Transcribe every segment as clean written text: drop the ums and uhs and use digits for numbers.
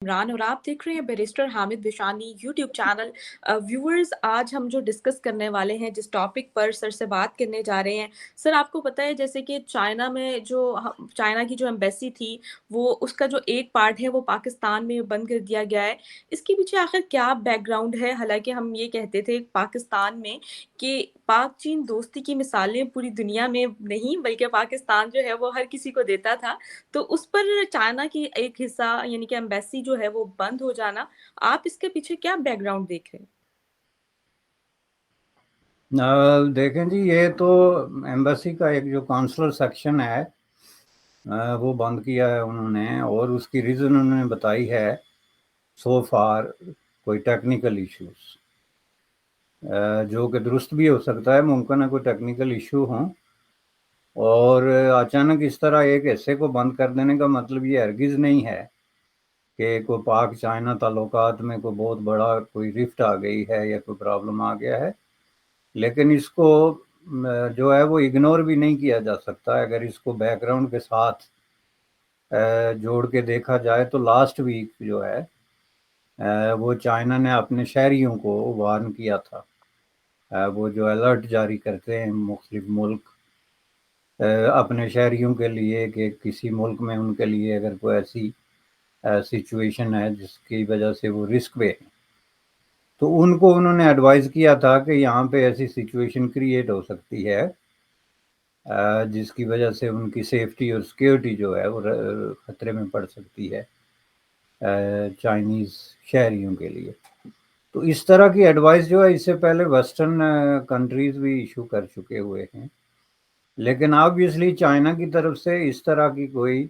عمران اور آپ دیکھ رہے ہیں barrister Hamid Bashani YouTube channel. Viewers, آج ہم جو ڈسکس کرنے والے ہیں، جس ٹاپک پر سر سے بات کرنے جا رہے ہیں، سر آپ کو پتہ ہے جیسے کہ چائنا میں جو چائنا کی جو ایمبیسی تھی، وہ اس کا جو ایک پارٹ ہے وہ پاکستان میں بند کر دیا گیا ہے۔ اس کے پیچھے آخر کیا بیک گراؤنڈ ہے؟ حالانکہ ہم یہ کہتے تھے پاکستان میں کہ پاک چین دوستی کی مثالیں پوری دنیا میں نہیں بلکہ پاکستان جو ہے وہ ہر کسی کو دیتا تھا، تو اس پر چائنا کی ایک حصہ یعنی کہ ایمبیسی جو ہے وہ بند ہو جانا، آپ اس کے پیچھے کیا بیک گراؤنڈ دیکھ رہے ہیں؟ دیکھیں جی، یہ تو ایمبیسی کا ایک جو کانسلر سیکشن ہے وہ بند کیا ہے انہوں نے، اور اس کی ریزن انہوں نے بتائی ہے سو فار کوئی ٹیکنیکل ایشوز، جو کہ درست بھی ہو سکتا ہے، ممکن ہے کوئی ٹیکنیکل ایشو ہوں۔ اور اچانک اس طرح ایک حصے کو بند کر دینے کا مطلب یہ ہرگز نہیں ہے کہ کوئی پاک چائنا تعلقات میں کوئی بہت بڑا کوئی رفٹ آ گئی ہے یا کوئی پرابلم آ گیا ہے، لیکن اس کو جو ہے وہ اگنور بھی نہیں کیا جا سکتا۔ اگر اس کو بیک گراؤنڈ کے ساتھ جوڑ کے دیکھا جائے تو لاسٹ ویک جو ہے وہ چائنا نے اپنے شہریوں کو وارن کیا تھا، وہ جو الرٹ جاری کرتے ہیں مختلف ملک اپنے شہریوں کے لیے کہ کسی ملک میں ان کے لیے اگر کوئی ایسی سچویشن ہے جس کی وجہ سے وہ رسک پہ ہیں، تو ان کو انہوں نے ایڈوائز کیا تھا کہ یہاں پہ ایسی سچویشن کریٹ ہو سکتی ہے جس کی وجہ سے ان کی سیفٹی اور سیکیورٹی جو ہے وہ خطرے میں پڑ سکتی ہے چائنیز شہریوں کے لیے۔ تو اس طرح کی ایڈوائس جو ہے اس سے پہلے ویسٹرن کنٹریز بھی ایشو کر چکے ہوئے ہیں، لیکن آبویسلی چائنا کی طرف سے اس طرح کی کوئی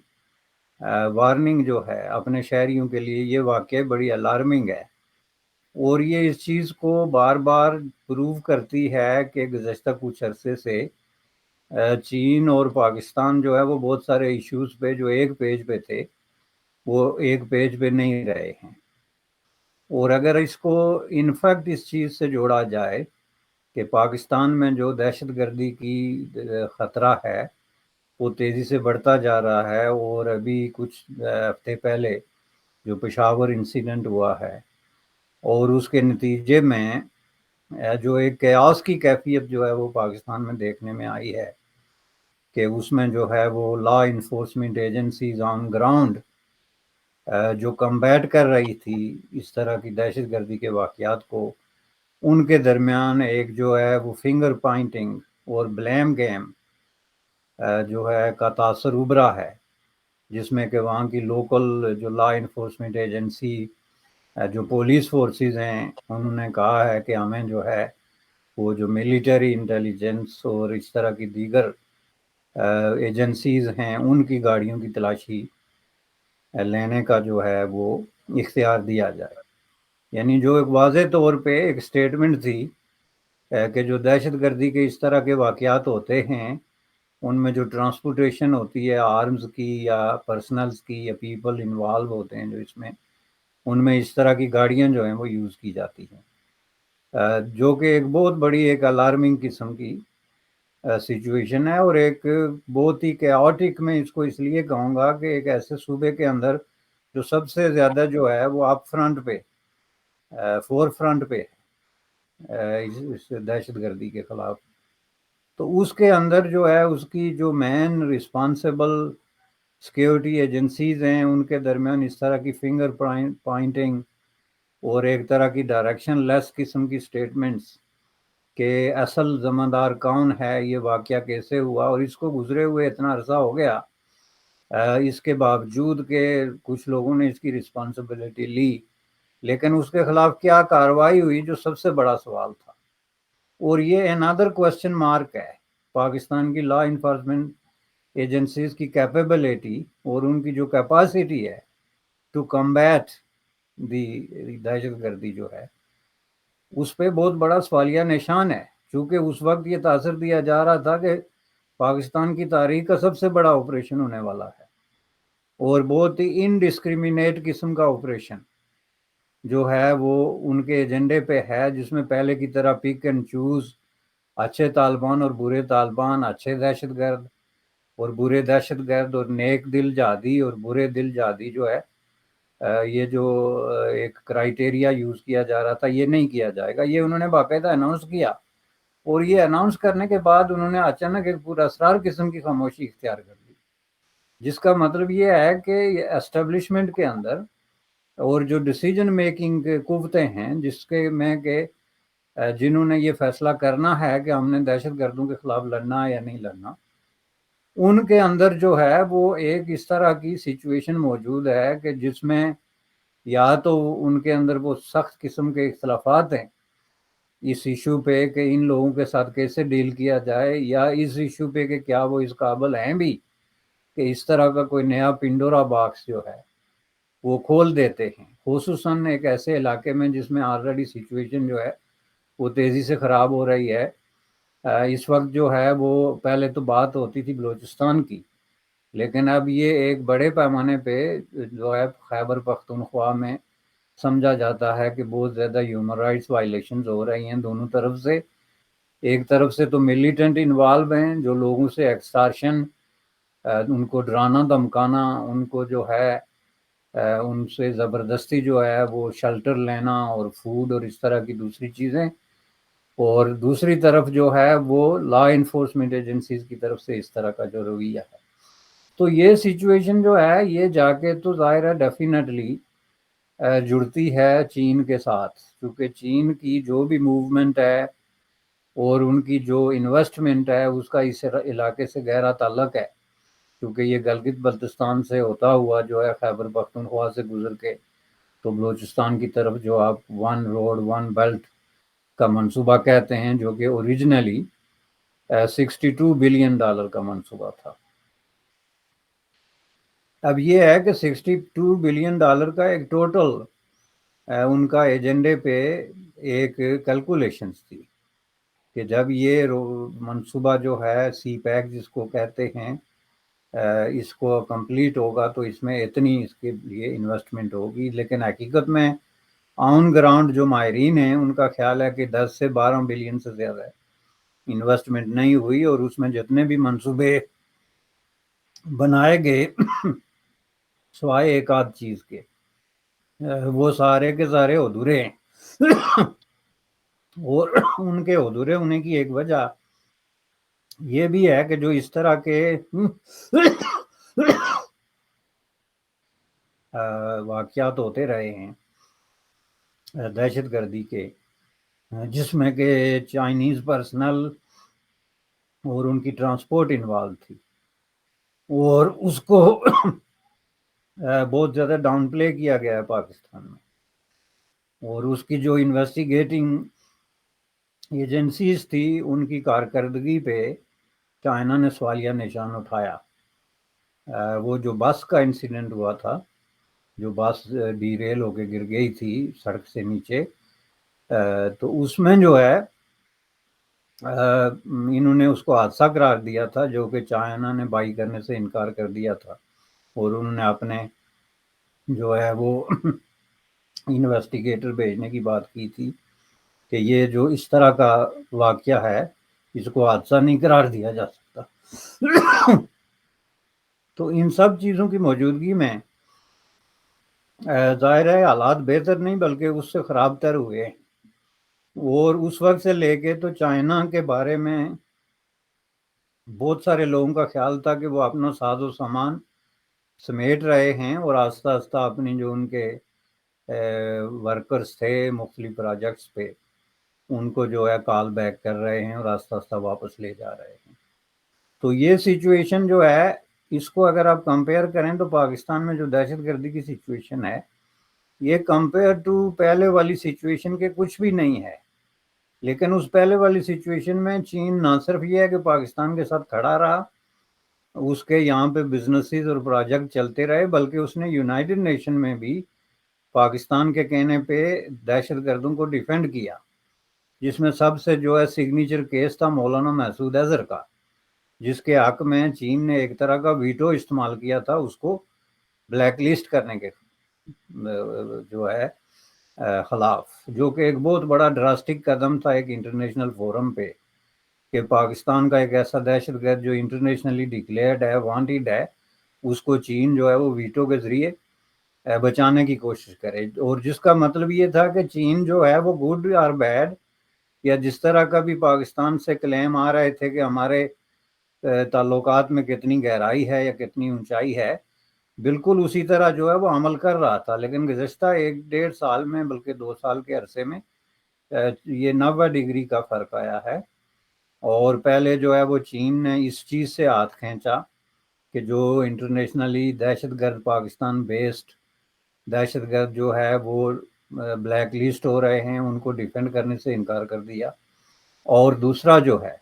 وارننگ جو ہے اپنے شہریوں کے لیے، یہ واقعہ بڑی الارمنگ ہے، اور یہ اس چیز کو بار بار پروو کرتی ہے کہ گزشتہ کچھ عرصے سے چین اور پاکستان جو ہے وہ بہت سارے ایشوز پہ جو ایک پیج پہ تھے وہ ایک پیج پہ نہیں رہے ہیں۔ اور اگر اس کو انفیکٹ اس چیز سے جوڑا جائے کہ پاکستان میں جو دہشت گردی کی خطرہ ہے وہ تیزی سے بڑھتا جا رہا ہے، اور ابھی کچھ ہفتے پہلے جو پشاور انسیڈنٹ ہوا ہے اور اس کے نتیجے میں جو ایک قیاس کی کیفیت جو ہے وہ پاکستان میں دیکھنے میں آئی ہے کہ اس میں جو ہے وہ law enforcement agencies on ground جو کمبیٹ کر رہی تھی اس طرح کی دہشت گردی کے واقعات کو، ان کے درمیان ایک جو ہے وہ فنگر پوائنٹنگ اور بلیم گیم جو ہے کا تاثر ابھرا ہے، جس میں کہ وہاں کی لوکل جو لا انفورسمنٹ ایجنسی جو پولیس فورسز ہیں انہوں نے کہا ہے کہ ہمیں جو ہے وہ جو ملٹری انٹیلیجنس اور اس طرح کی دیگر ایجنسیز ہیں ان کی گاڑیوں کی تلاشی لینے کا جو ہے وہ اختیار دیا جائے۔ یعنی جو ایک واضح طور پہ ایک سٹیٹمنٹ تھی کہ جو دہشت گردی کے اس طرح کے واقعات ہوتے ہیں ان میں جو ٹرانسپورٹیشن ہوتی ہے آرمز کی یا پرسنلز کی یا پیپل انوالو ہوتے ہیں جو اس میں، ان میں اس طرح کی گاڑیاں جو ہیں وہ یوز کی جاتی ہیں، جو کہ ایک بہت بڑی ایک الارمنگ قسم کی سچویشن ہے، اور ایک بہت ہی کیوٹک میں اس کو اس لیے کہوں گا کہ ایک ایسے صوبے کے اندر جو سب سے زیادہ جو ہے وہ اپ فرنٹ پہ فور فرنٹ پہ اس دہشت گردی کے خلاف، تو اس کے اندر جو ہے اس کی جو مین رسپانسبل سیکیورٹی ایجنسیز ہیں ان کے درمیان اس طرح کی فنگر پوائنٹنگ اور ایک طرح کی ڈائریکشن لیس قسم کی سٹیٹمنٹس کہ اصل ذمہ دار کون ہے، یہ واقعہ کیسے ہوا، اور اس کو گزرے ہوئے اتنا عرصہ ہو گیا، اس کے باوجود کہ کچھ لوگوں نے اس کی رسپانسبلٹی لی، لیکن اس کے خلاف کیا کارروائی ہوئی جو سب سے بڑا سوال تھا۔ اور یہ انادر کوسچن مارک ہے پاکستان کی لا انفورسمنٹ ایجنسیز کی کیپیبلٹی اور ان کی جو کیپاسٹی ہے ٹو کمبیٹ دی دہشت گردی جو ہے اس پہ بہت بڑا سوالیہ نشان ہے، چونکہ اس وقت یہ تاثر دیا جا رہا تھا کہ پاکستان کی تاریخ کا سب سے بڑا آپریشن ہونے والا ہے، اور بہت ہی انڈسکریمنیٹ قسم کا آپریشن جو ہے وہ ان کے ایجنڈے پہ ہے، جس میں پہلے کی طرح پک اینڈ چوز اچھے طالبان اور برے طالبان، اچھے دہشت گرد اور برے دہشت گرد، اور نیک دل جہادی اور برے دل جہادی جو ہے یہ جو ایک کرائٹیریا یوز کیا جا رہا تھا یہ نہیں کیا جائے گا، یہ انہوں نے باقاعدہ اناؤنس کیا، اور یہ اناؤنس کرنے کے بعد انہوں نے اچانک ایک پورا اسرار قسم کی خاموشی اختیار کر لی، جس کا مطلب یہ ہے کہ اسٹیبلشمنٹ کے اندر اور جو ڈیسیجن میکنگ کے قوتیں ہیں جس کے میں کہ جنہوں نے یہ فیصلہ کرنا ہے کہ ہم نے دہشت گردوں کے خلاف لڑنا ہے یا نہیں لڑنا، ان کے اندر جو ہے وہ ایک اس طرح کی سچویشن موجود ہے کہ جس میں یا تو ان کے اندر وہ سخت قسم کے اختلافات ہیں اس ایشو پہ کہ ان لوگوں کے ساتھ کیسے ڈیل کیا جائے، یا اس ایشو پہ کہ کیا وہ اس قابل ہیں بھی کہ اس طرح کا کوئی نیا پنڈورا باکس جو ہے وہ کھول دیتے ہیں، خصوصاً ایک ایسے علاقے میں جس میں آلریڈی سچویشن جو ہے وہ تیزی سے خراب ہو رہی ہے۔ اس وقت جو ہے وہ پہلے تو بات ہوتی تھی بلوچستان کی، لیکن اب یہ ایک بڑے پیمانے پہ جو ہے خیبر پختونخوا میں سمجھا جاتا ہے کہ بہت زیادہ ہیومن رائٹس وائلیشنز ہو رہی ہیں دونوں طرف سے۔ ایک طرف سے تو ملیٹنٹ انوالو ہیں جو لوگوں سے ایکسٹارشن، ان کو ڈرانا دھمکانا، ان کو جو ہے ان سے زبردستی جو ہے وہ شیلٹر لینا اور فوڈ اور اس طرح کی دوسری چیزیں، اور دوسری طرف جو ہے وہ لا انفورسمنٹ ایجنسیز کی طرف سے اس طرح کا جو رویہ ہے۔ تو یہ سچویشن جو ہے یہ جا کے تو ظاہر ہے ڈیفینیٹلی جڑتی ہے چین کے ساتھ، کیونکہ چین کی جو بھی موومنٹ ہے اور ان کی جو انویسٹمنٹ ہے اس کا اس علاقے سے گہرا تعلق ہے، کیونکہ یہ گلگت بلتستان سے ہوتا ہوا جو ہے خیبر پختونخوا سے گزر کے تو بلوچستان کی طرف جو آپ ون روڈ ون بیلٹ کا منصوبہ کہتے ہیں، جو کہ اوریجنلی $62 بلین کا منصوبہ تھا۔ اب یہ ہے کہ $62 بلین کا ایک ٹوٹل ان کا ایجنڈے پہ ایک کیلکولیشنز تھی کہ جب یہ منصوبہ جو ہے سی پیک جس کو کہتے ہیں اس کو کمپلیٹ ہوگا تو اس میں اتنی اس کے لیے انویسٹمنٹ ہوگی، لیکن حقیقت میں آن گراؤنڈ جو ماہرین ہیں ان کا خیال ہے کہ 10 سے 12 بلین سے زیادہ انویسٹمنٹ نہیں ہوئی، اور اس میں جتنے بھی منصوبے بنائے گئے سوائے ایک آدھ چیز کے وہ سارے کے سارے ادھورے ہیں، اور ان کے ادھورے ہونے کی ایک وجہ یہ بھی ہے کہ جو اس طرح کے واقعات ہوتے رہے ہیں دہشت گردی کے، جس میں کہ چائنیز پرسنل اور ان کی ٹرانسپورٹ انوالو تھی، اور اس کو بہت زیادہ ڈاؤن پلے کیا گیا ہے پاکستان میں، اور اس کی جو انویسٹیگیٹنگ ایجنسیز تھی ان کی کارکردگی پہ چائنا نے سوالیہ نشان اٹھایا۔ وہ جو بس کا انسیڈنٹ ہوا تھا، جو بس ڈی ریل ہو کے گر گئی تھی سڑک سے نیچے، تو اس میں جو ہے انہوں نے اس کو حادثہ قرار دیا تھا، جو کہ چائنا نے بائی کرنے سے انکار کر دیا تھا، اور انہوں نے اپنے جو ہے وہ انویسٹیگیٹر بھیجنے کی بات کی تھی کہ یہ جو اس طرح کا واقعہ ہے اس کو حادثہ نہیں قرار دیا جا سکتا۔ تو ان سب چیزوں کی موجودگی میں ظاہر ہے حالات بہتر نہیں بلکہ اس سے خراب تر ہوئے، اور اس وقت سے لے کے تو چائنا کے بارے میں بہت سارے لوگوں کا خیال تھا کہ وہ اپنا ساز و سامان سمیٹ رہے ہیں اور آہستہ آہستہ اپنی جو ان کے ورکرز تھے مختلف پروجیکٹس پہ ان کو جو ہے کال بیک کر رہے ہیں اور آہستہ آہستہ واپس لے جا رہے ہیں۔ تو یہ سچویشن جو ہے اس کو اگر آپ کمپیئر کریں تو پاکستان میں جو دہشت گردی کی سچویشن ہے یہ کمپیئر ٹو پہلے والی سچویشن کے کچھ بھی نہیں ہے، لیکن اس پہلے والی سچویشن میں چین نہ صرف یہ ہے کہ پاکستان کے ساتھ کھڑا رہا، اس کے یہاں پہ بزنسز اور پروجیکٹ چلتے رہے، بلکہ اس نے یونائٹڈ نیشن میں بھی پاکستان کے کہنے پہ دہشت گردوں کو ڈیفینڈ کیا، جس میں سب سے جو ہے سگنیچر کیس تھا مولانا مسعود اظہر کا، جس کے حق میں چین نے ایک طرح کا ویٹو استعمال کیا تھا اس کو بلیک لسٹ کرنے کے جو ہے خلاف، جو کہ ایک بہت بڑا ڈراسٹک قدم تھا ایک انٹرنیشنل فورم پہ کہ پاکستان کا ایک ایسا دہشت گرد جو انٹرنیشنلی ڈکلیئرڈ ہے وانٹیڈ ہے اس کو چین جو ہے وہ ویٹو کے ذریعے بچانے کی کوشش کرے، اور جس کا مطلب یہ تھا کہ چین جو ہے وہ گڈ اور بیڈ، یا جس طرح کا بھی پاکستان سے کلیم آ رہے تھے کہ ہمارے تعلقات میں کتنی گہرائی ہے یا کتنی اونچائی ہے، بالکل اسی طرح جو ہے وہ عمل کر رہا تھا. لیکن گزشتہ 1 ڈیڑھ سال میں، بلکہ 2 سال کے عرصے میں یہ 90 ڈگری کا فرق آیا ہے. اور پہلے جو ہے وہ چین نے اس چیز سے ہاتھ کھینچا کہ جو انٹرنیشنلی دہشت گرد پاکستان بیسڈ دہشت گرد جو ہے وہ بلیک لسٹ ہو رہے ہیں، ان کو ڈیفینڈ کرنے سے انکار کر دیا. اور دوسرا جو ہے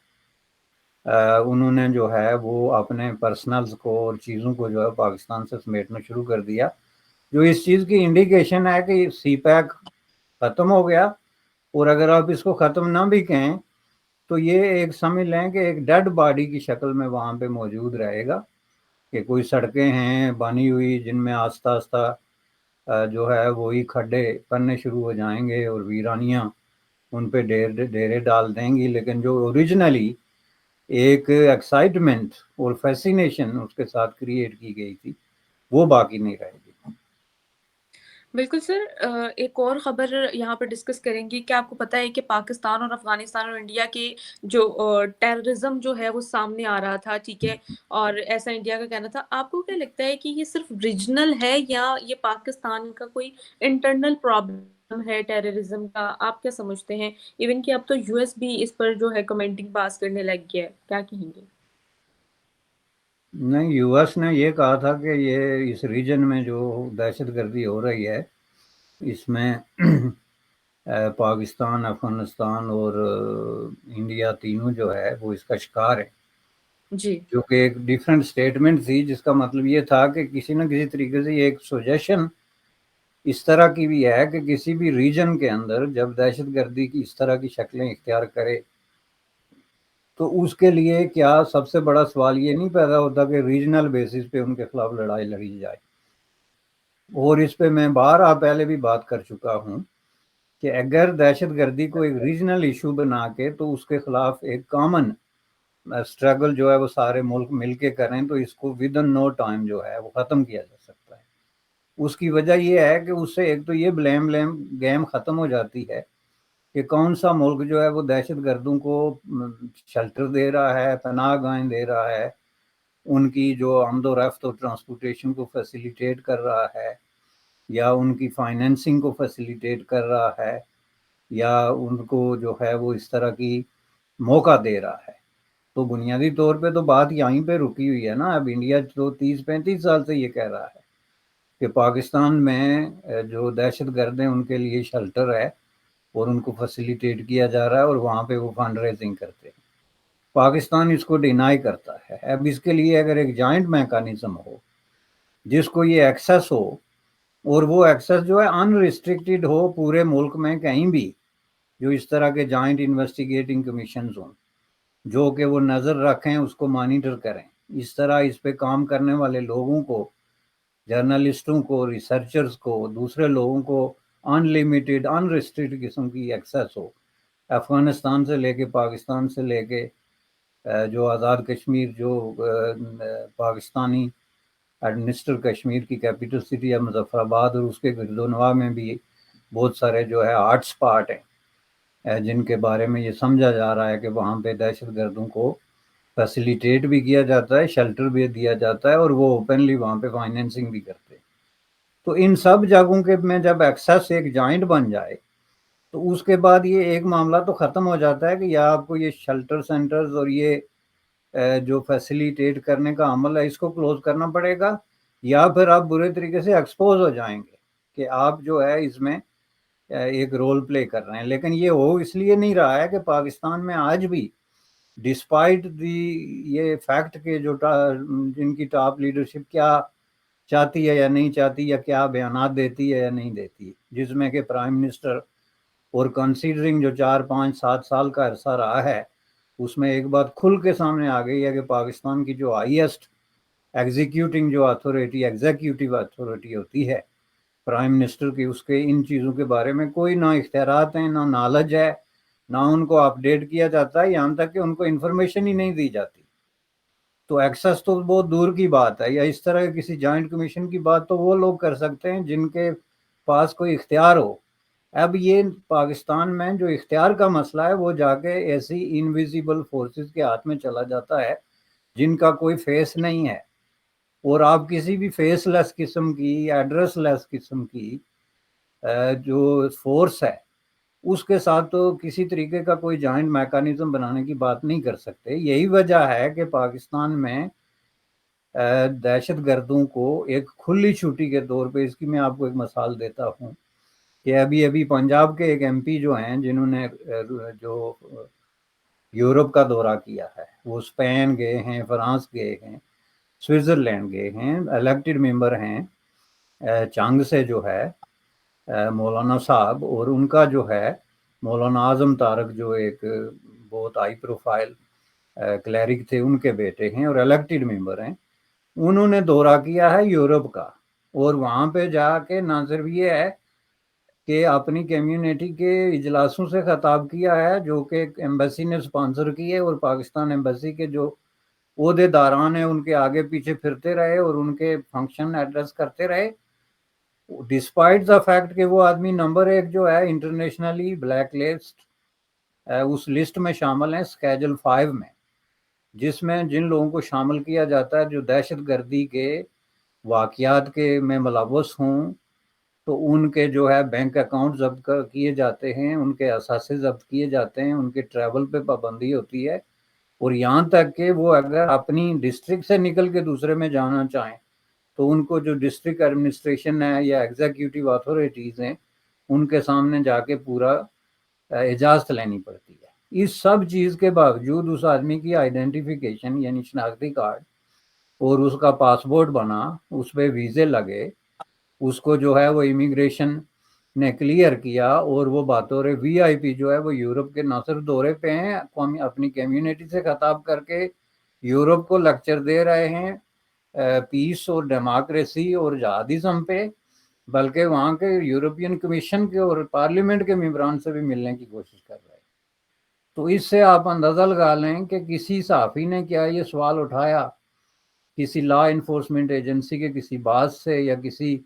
انہوں نے جو ہے وہ اپنے پرسنلز کو اور چیزوں کو جو ہے پاکستان سے سمیٹنا شروع کر دیا، جو اس چیز کی انڈیکیشن ہے کہ سی پیک ختم ہو گیا. اور اگر آپ اس کو ختم نہ بھی کہیں تو یہ ایک سمجھ لیں کہ ایک ڈیڈ باڈی کی شکل میں وہاں پہ موجود رہے گا، کہ کوئی سڑکیں ہیں بنی ہوئی جن میں آہستہ آہستہ جو ہے وہی کھڈے پڑنے شروع ہو جائیں گے اور ویرانیاں ان پہ ڈیرے ڈال دیں گی، لیکن جو اوریجنلی ایک ایکسائٹمنٹ اور فیسینیشن اس کے ساتھ کریٹ کی گئی تھی وہ باقی نہیں رہے گی. بالکل سر، ایک اور خبر یہاں پہ ڈسکس کریں گے کہ آپ کو پتہ ہے کہ پاکستان اور افغانستان اور انڈیا کے جو ٹیررزم جو ہے وہ سامنے آ رہا تھا، ٹھیک ہے، اور ایسا انڈیا کا کہنا تھا. آپ کو کیا لگتا ہے کہ یہ صرف ریجنل ہے یا یہ پاکستان کا کوئی انٹرنل پرابلم ہے ٹیررزم کا؟ آپ کیا سمجھتے ہیں؟ ایون کہ اب تو یو ایس بھی اس پر جو ہے کمنٹنگ پاس کرنے لگ گیا ہے، کیا کہیں گے؟ نہیں، یو ایس نے یہ کہا تھا کہ یہ اس ریجن میں جو دہشت گردی ہو رہی ہے اس میں پاکستان، افغانستان اور انڈیا تینوں جو ہے وہ اس کا شکار ہے. جی جو کہ ایک ڈیفرنٹ سٹیٹمنٹ تھی، جس کا مطلب یہ تھا کہ کسی نہ کسی طریقے سے یہ ایک سجیشن اس طرح کی بھی ہے کہ کسی بھی ریجن کے اندر جب دہشت گردی کی اس طرح کی شکلیں اختیار کرے تو اس کے لیے کیا سب سے بڑا سوال یہ نہیں پیدا ہوتا کہ ریجنل بیسس پہ ان کے خلاف لڑائی لڑی جائے. اور اس پہ میں بارہا پہلے بھی بات کر چکا ہوں کہ اگر دہشت گردی کو ایک ریجنل ایشو بنا کے تو اس کے خلاف ایک کامن اسٹرگل جو ہے وہ سارے ملک مل کے کریں تو اس کو ود ان نو ٹائم جو ہے وہ ختم کیا جا سکتا ہے. اس کی وجہ یہ ہے کہ اس سے ایک تو یہ بلیم گیم ختم ہو جاتی ہے کہ کون سا ملک جو ہے وہ دہشت گردوں کو شیلٹر دے رہا ہے، پناہ گاہیں دے رہا ہے، ان کی جو آمد و رفت اور ٹرانسپورٹیشن کو فیسیلیٹیٹ کر رہا ہے، یا ان کی فائنینسنگ کو فیسیلیٹیٹ کر رہا ہے، یا ان کو جو ہے وہ اس طرح کی موقع دے رہا ہے. تو بنیادی طور پہ تو بات یہیں پہ رکی ہوئی ہے نا. اب انڈیا تو 30-35 سال سے یہ کہہ رہا ہے کہ پاکستان میں جو دہشت گرد ہیں ان کے لیے شیلٹر ہے اور ان کو فیسیلیٹیٹ کیا جا رہا ہے اور وہاں پہ وہ فنڈ ریزنگ کرتے ہیں. پاکستان اس کو ڈینائی کرتا ہے. اب اس کے لیے اگر ایک جوائنٹ میکانزم ہو جس کو یہ ایکسیس ہو، اور وہ ایکسیس جو ہے ان ریسٹرکٹیڈ ہو پورے ملک میں کہیں بھی، جو اس طرح کے جوائنٹ انویسٹیگیٹنگ کمیشنز ہوں جو کہ وہ نظر رکھیں، اس کو مانیٹر کریں. اس طرح اس پہ کام کرنے والے لوگوں کو، جرنلسٹوں کو، ریسرچرز کو، دوسرے لوگوں کو ان لمیٹیڈ ان ریسٹرکٹڈ قسم کی ایکسیس ہو. افغانستان سے لے کے پاکستان سے لے کے جو آزاد کشمیر، جو پاکستانی ایڈمنسٹر کشمیر کی کیپٹل سٹی ہے مظفر آباد، اور اس کے گرد و نواح میں بھی بہت سارے جو ہے ہاٹ سپاٹ ہیں جن کے بارے میں یہ سمجھا جا رہا ہے کہ وہاں پہ دہشت گردوں کو فیسیلیٹیٹ بھی کیا جاتا ہے، شیلٹر بھی دیا جاتا ہے، اور وہ اوپنلی وہاں پہ فائنینسنگ بھی کرتے ہیں. تو ان سب جگہوں کے میں جب ایکسیس ایک جوائنٹ بن جائے تو اس کے بعد یہ ایک معاملہ تو ختم ہو جاتا ہے کہ یا آپ کو یہ شیلٹر سینٹرز اور یہ جو فیسیلیٹیٹ کرنے کا عمل ہے اس کو کلوز کرنا پڑے گا، یا پھر آپ برے طریقے سے ایکسپوز ہو جائیں گے کہ آپ جو ہے اس میں ایک رول پلے کر رہے ہیں. لیکن یہ ہو اس لیے نہیں رہا ہے کہ پاکستان میں آج بھی ڈسپائٹ دی یہ فیکٹ کہ جو جن کی ٹاپ لیڈرشپ کیا چاہتی ہے یا نہیں چاہتی، یا کیا بیانات دیتی ہے یا نہیں دیتی، جس میں کہ پرائم منسٹر اور کنسیڈرنگ جو 4 5 7 سال کا عرصہ رہا ہے اس میں ایک بات کھل کے سامنے آ گئی ہے کہ پاکستان کی جو ہائیسٹ ایگزیکیوٹنگ جو ایگزیکیوٹیو اتھارٹی ہوتی ہے پرائم منسٹر کی، اس کے ان چیزوں کے بارے میں کوئی نہ اختیارات ہیں، نہ نالج ہے، نہ ان کو اپڈیٹ کیا جاتا ہے، یہاں تک کہ ان کو انفارمیشن ہی نہیں دی جاتی. تو ایکسس تو بہت دور کی بات ہے، یا اس طرح کسی جوائنٹ کمیشن کی بات تو وہ لوگ کر سکتے ہیں جن کے پاس کوئی اختیار ہو۔ اب یہ پاکستان میں جو اختیار کا مسئلہ ہے وہ جا کے ایسی انویزیبل فورسز کے ہاتھ میں چلا جاتا ہے جن کا کوئی فیس نہیں ہے، اور آپ کسی بھی فیس لیس قسم کی، ایڈریس لیس قسم کی جو فورس ہے اس کے ساتھ تو کسی طریقے کا کوئی جوائنٹ میکانزم بنانے کی بات نہیں کر سکتے۔ یہی وجہ ہے کہ پاکستان میں دہشت گردوں کو ایک کھلی چھٹی کے طور پہ، اس کی میں آپ کو ایک مثال دیتا ہوں کہ ابھی پنجاب کے ایک ایم پی جو ہیں جنہوں نے جو یورپ کا دورہ کیا ہے، وہ اسپین گئے ہیں، فرانس گئے ہیں، سوئٹزرلینڈ گئے ہیں، الیکٹڈ ممبر ہیں چانگ سے جو ہے مولانا صاحب، اور ان کا جو ہے مولانا اعظم طارق جو ایک بہت ہائی پروفائل کلیرک تھے، ان کے بیٹے ہیں اور الیکٹڈ ممبر ہیں۔ انہوں نے دورہ کیا ہے یورپ کا، اور وہاں پہ جا کے نہ صرف یہ ہے کہ اپنی کمیونٹی کے اجلاسوں سے خطاب کیا ہے جو کہ ایمبیسی نے سپانسر کی ہے، اور پاکستان ایمبیسی کے جو عہدے داران ہیں ان کے آگے پیچھے پھرتے رہے اور ان کے فنکشن ایڈریس کرتے رہے، ڈسپائٹ دا فیکٹ کہ وہ آدمی نمبر 1 جو ہے انٹرنیشنلی بلیک لسٹ، اس لسٹ میں شامل ہیں اسکیجول 5 میں، جس میں جن لوگوں کو شامل کیا جاتا ہے جو دہشت گردی کے واقعات کے میں ملوث ہوں، تو ان کے جو ہے بینک اکاؤنٹ ضبط کیے جاتے ہیں، ان کے اثاثے ضبط کیے جاتے ہیں، ان کے ٹریول پہ پابندی ہوتی ہے، اور یہاں تک کہ وہ اگر اپنی ڈسٹرکٹ سے نکل کے دوسرے میں جانا چاہیں تو ان کو جو ڈسٹرکٹ ایڈمنسٹریشن ہے یا ایگزیکٹو اتھارٹیز ہیں ان کے سامنے جا کے پورا اجازت لینی پڑتی ہے۔ اس سب چیز کے باوجود اس آدمی کی آئیڈینٹیفیکیشن یعنی شناختی کارڈ اور اس کا پاسپورٹ بنا، اس پہ ویزے لگے، اس کو جو ہے وہ امیگریشن نے کلیئر کیا، اور وہ باتوں وی آئی پی جو ہے وہ یورپ کے نہ صرف دورے پہ ہیں، اپنی کمیونٹی سے خطاب کر کے یورپ کو لیکچر دے رہے ہیں پیس اور ڈیموکریسی اور جہادیزم پہ، بلکہ وہاں کے یورپین کمیشن کے اور پارلیمنٹ کے ممبران سے بھی ملنے کی کوشش کر رہے ہیں۔ تو اس سے آپ اندازہ لگا لیں کہ کسی صحافی نے کیا یہ سوال اٹھایا کسی لا انفورسمنٹ ایجنسی کے کسی باز سے یا کسی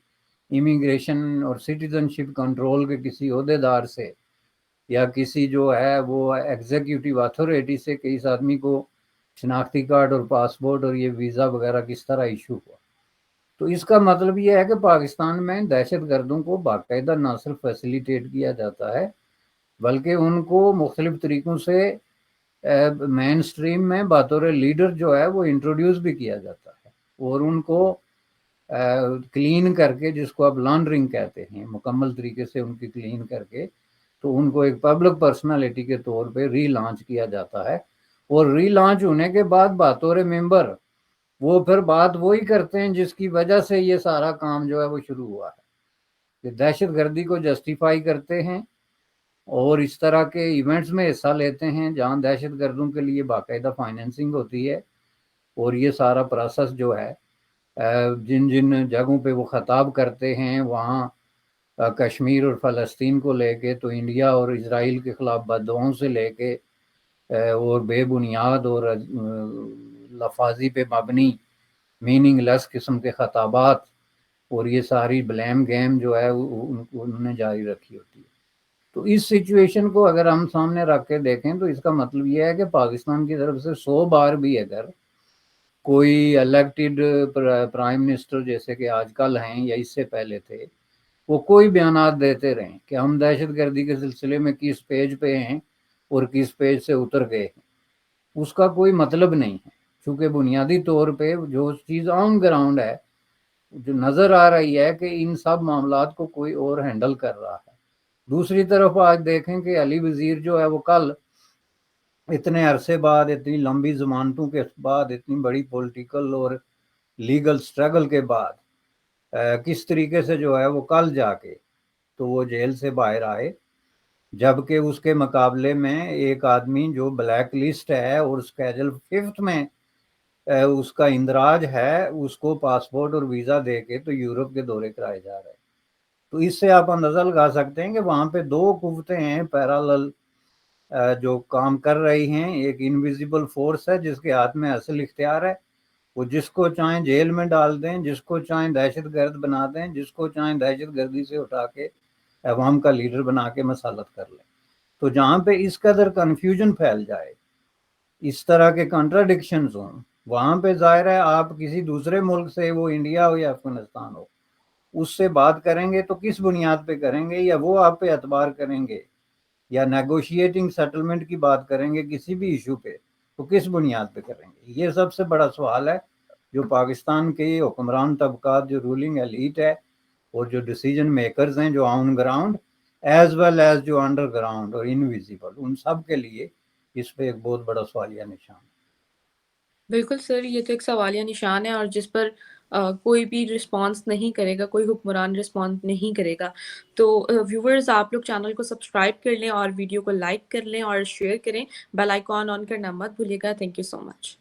امیگریشن اور سٹیزن شپ کنٹرول کے کسی عہدے دار سے یا کسی جو ہے وہ ایگزیکٹو اتھارٹی سے کہ اس آدمی کو شناختی کارڈ اور پاسپورٹ اور یہ ویزا وغیرہ کس طرح ایشو ہوا؟ تو اس کا مطلب یہ ہے کہ پاکستان میں دہشت گردوں کو باقاعدہ نہ صرف فیسیلیٹیٹ کیا جاتا ہے بلکہ ان کو مختلف طریقوں سے مین سٹریم میں بطور لیڈر جو ہے وہ انٹروڈیوس بھی کیا جاتا ہے، اور ان کو کلین کر کے، جس کو آپ لانڈرنگ کہتے ہیں، مکمل طریقے سے ان کی کلین کر کے تو ان کو ایک پبلک پرسنالٹی کے طور پہ ری لانچ کیا جاتا ہے، اور ری لانچ ہونے کے بعد بطور ممبر وہ پھر بات وہی کرتے ہیں جس کی وجہ سے یہ سارا کام جو ہے وہ شروع ہوا ہے، کہ دہشت گردی کو جسٹیفائی کرتے ہیں اور اس طرح کے ایونٹس میں حصہ لیتے ہیں جہاں دہشت گردوں کے لیے باقاعدہ فائنینسنگ ہوتی ہے، اور یہ سارا پروسیس جو ہے جن جن جگہوں پہ وہ خطاب کرتے ہیں وہاں کشمیر اور فلسطین کو لے کے تو انڈیا اور اسرائیل کے خلاف بددعاؤں سے لے کے اور بے بنیاد اور لفاظی پہ مبنی میننگ لیس قسم کے خطابات اور یہ ساری بلیم گیم جو ہے انہوں نے جاری رکھی ہوتی ہے۔ تو اس سچویشن کو اگر ہم سامنے رکھ کے دیکھیں تو اس کا مطلب یہ ہے کہ پاکستان کی طرف سے 100 بار بھی اگر کوئی الیکٹڈ پرائم منسٹر جیسے کہ آج کل ہیں یا اس سے پہلے تھے، وہ کوئی بیانات دیتے رہیں کہ ہم دہشت گردی کے سلسلے میں کس پیج پہ ہیں اور کس پیج سے اتر گئے ہیں، اس کا کوئی مطلب نہیں ہے، چونکہ بنیادی طور پہ جو چیز آن گراؤنڈ ہے جو نظر آ رہی ہے کہ ان سب معاملات کو کوئی اور ہینڈل کر رہا ہے۔ دوسری طرف آج دیکھیں کہ علی وزیر جو ہے وہ کل اتنے عرصے بعد، اتنی لمبی ضمانتوں کے بعد، اتنی بڑی پولیٹیکل اور لیگل سٹرگل کے بعد کس طریقے سے جو ہے وہ کل جا کے تو وہ جیل سے باہر آئے، جبکہ اس کے مقابلے میں ایک آدمی جو بلیک لسٹ ہے اور اسکیجول 5 میں اس کا اندراج ہے، اس کو پاسپورٹ اور ویزا دے کے تو یورپ کے دورے کرائے جا رہے ہیں۔ تو اس سے آپ اندازہ لگا سکتے ہیں کہ وہاں پہ 2 قوتیں ہیں پیرالل جو کام کر رہی ہیں، ایک انویزیبل فورس ہے جس کے ہاتھ میں اصل اختیار ہے، وہ جس کو چاہیں جیل میں ڈال دیں، جس کو چاہیں دہشت گرد بنا دیں، جس کو چاہیں دہشت گردی سے اٹھا کے عوام کا لیڈر بنا کے مسلط کر لیں. تو جہاں پہ اس قدر کنفیوژن پھیل جائے، اس طرح کے کنٹراڈکشنز ہوں، وہاں پہ ظاہر ہے آپ کسی دوسرے ملک سے، وہ انڈیا ہو یا افغانستان ہو، اس سے بات کریں گے تو کس بنیاد پہ کریں گے؟ یا وہ آپ پہ اعتبار کریں گے، یا نیگوشیٹنگ سیٹلمنٹ کی بات کریں گے کسی بھی ایشو پہ، تو کس بنیاد پہ کریں گے؟ یہ سب سے بڑا سوال ہے جو پاکستان کے حکمران طبقات، جو رولنگ ایلیٹ ہے اور جو ڈیسیجن میکرز ہیں، جو on ground as well as جو انڈر گراؤنڈ اور انویزیبل، ان سب کے لیے اس پہ ایک بہت بڑا سوالیہ نشان ہے. بالکل سر، یہ تو ایک سوالیہ نشان ہے اور جس پر کوئی بھی رسپانس نہیں کرے گا، کوئی حکمران رسپانس نہیں کرے گا. تو ویورز، آپ لوگ چینل کو سبسکرائب کر لیں اور ویڈیو کو لائک کر لیں اور شیئر کریں. بیل آئیکن آن کرنا مت بھولیے گا. Thank you so much.